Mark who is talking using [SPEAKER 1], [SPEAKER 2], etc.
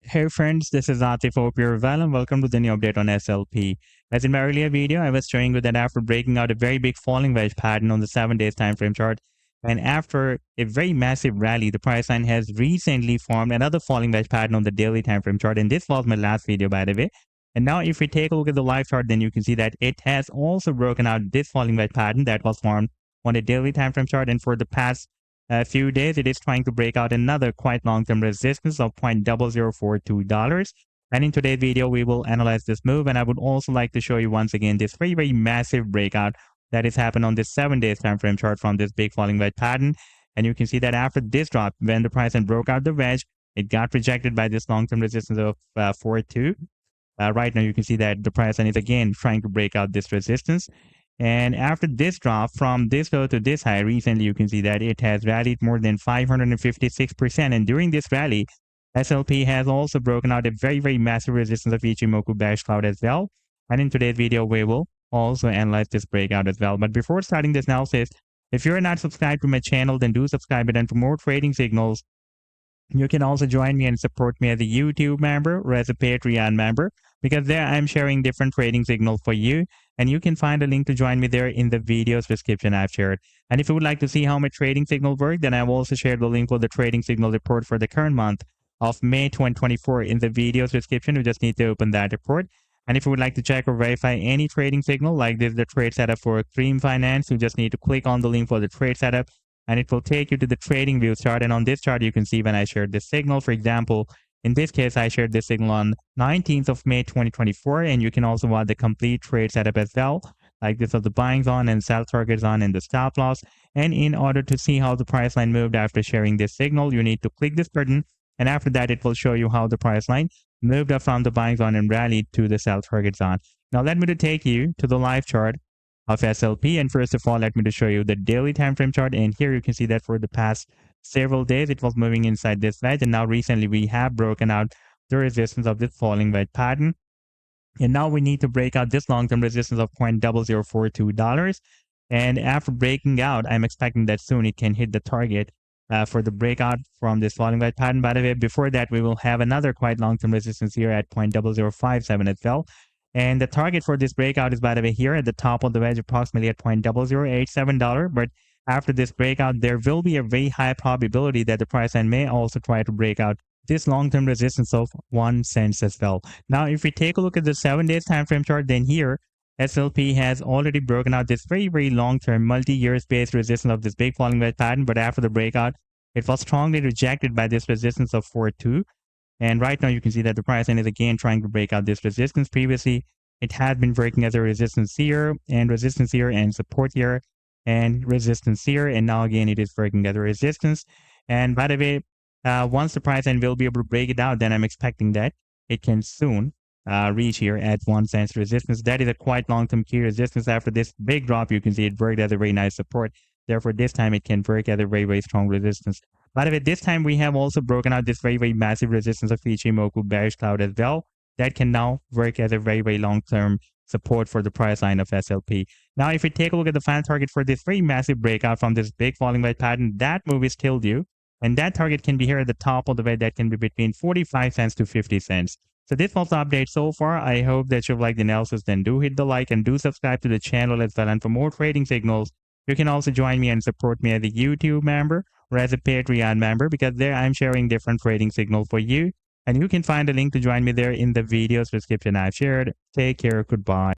[SPEAKER 1] Hey friends, this is Atif. Hope you're well and welcome to the new update on SLP. As in my earlier video, I was showing you that after breaking out a very big falling wedge pattern on the 7 days time frame chart, and after a very massive rally, the price line has recently formed another falling wedge pattern on the daily time frame chart. And this was my last video, by the way. And now if we take a look at the live chart, then you can see that it has also broken out this falling wedge pattern that was formed on the daily time frame chart. And for the past few days, it is trying to break out another quite long-term resistance of $0.0042. And in today's video, we will analyze this move. And I would also like to show you once again this very massive breakout that has happened on this 7 days time frame chart from this big falling wedge pattern. And you can see that after this drop, when the price and broke out the wedge, it got rejected by this long-term resistance of 4.2. Right now, you can see that the price is again trying to break out this resistance. And after this drop from this low to this high, recently you can see that it has rallied more than 556%. And during this rally, SLP has also broken out a very massive resistance of Ichimoku bearish cloud as well. And in today's video, we will also analyze this breakout as well. But before starting this analysis, if you're not subscribed to my channel, then do subscribe it. And for more trading signals, you can also join me and support me as a YouTube member or as a Patreon member, because there I'm sharing different trading signals for you. And you can find a link to join me there in the video's description I've shared. And if you would like to see how my trading signals work, then I've also shared the link for the trading signal report for the current month of May 2024 in the video's description. You just need to open that report. And if you would like to check or verify any trading signal, like this is the trade setup for Cream Finance, you just need to click on the link for the trade setup and it will take you to the trading view chart. And on this chart, you can see when I shared this signal. For example, in this case, I shared this signal on 19th of May 2024, and you can also watch the complete trade setup as well. Like this was the buying zone and sell target zone and the stop loss. And in order to see how the price line moved after sharing this signal, you need to click this button. And after that, it will show you how the price line moved up from the buying zone and rallied to the sell target zone. Now, let me to take you to the live chart of SLP. And first of all, let me to show you the daily time frame chart. And here you can see that for the past several days, it was moving inside this wedge. And now recently, we have broken out the resistance of this falling wedge pattern. And now we need to break out this long-term resistance of $0.0042. And after breaking out, I'm expecting that soon it can hit the target for the breakout from this falling wedge pattern. By the way, before that, we will have another quite long-term resistance here at $0.0057 as well. And the target for this breakout is, by the way, here at the top of the wedge, approximately at $0.0087. But after this breakout, there will be a very high probability that the price line may also try to break out this long-term resistance of 1 cent as well. Now, if we take a look at the 7 days time frame chart, then here, SLP has already broken out this very long-term multi-year space resistance of this big falling wedge pattern. But after the breakout, it was strongly rejected by this resistance of 4.2. And right now, you can see that the price line is again trying to break out this resistance. Previously, it had been working as a resistance here and support here and resistance here. And now again, it is working as a resistance. And by the way, once the price line will be able to break it out, then I'm expecting that it can soon reach here at 1 cent resistance. That is a quite long-term key resistance. After this big drop, you can see it worked as a very nice support. Therefore, this time it can work as a very strong resistance. By the way, this time we have also broken out this very massive resistance of Ichimoku bearish cloud as well. That can now work as a very long-term support for the price line of SLP. Now, if we take a look at the final target for this very massive breakout from this big falling wedge pattern, that move is still due. And that target can be here at the top of the wedge. That can be between 45 cents to 50 cents. So this was the update so far. I hope that you've liked the analysis. Then do hit the like and do subscribe to the channel as well. And for more trading signals, you can also join me and support me as a YouTube member or as a Patreon member, because there I'm sharing different trading signals for you. And you can find a link to join me there in the video's description I've shared. Take care. Goodbye.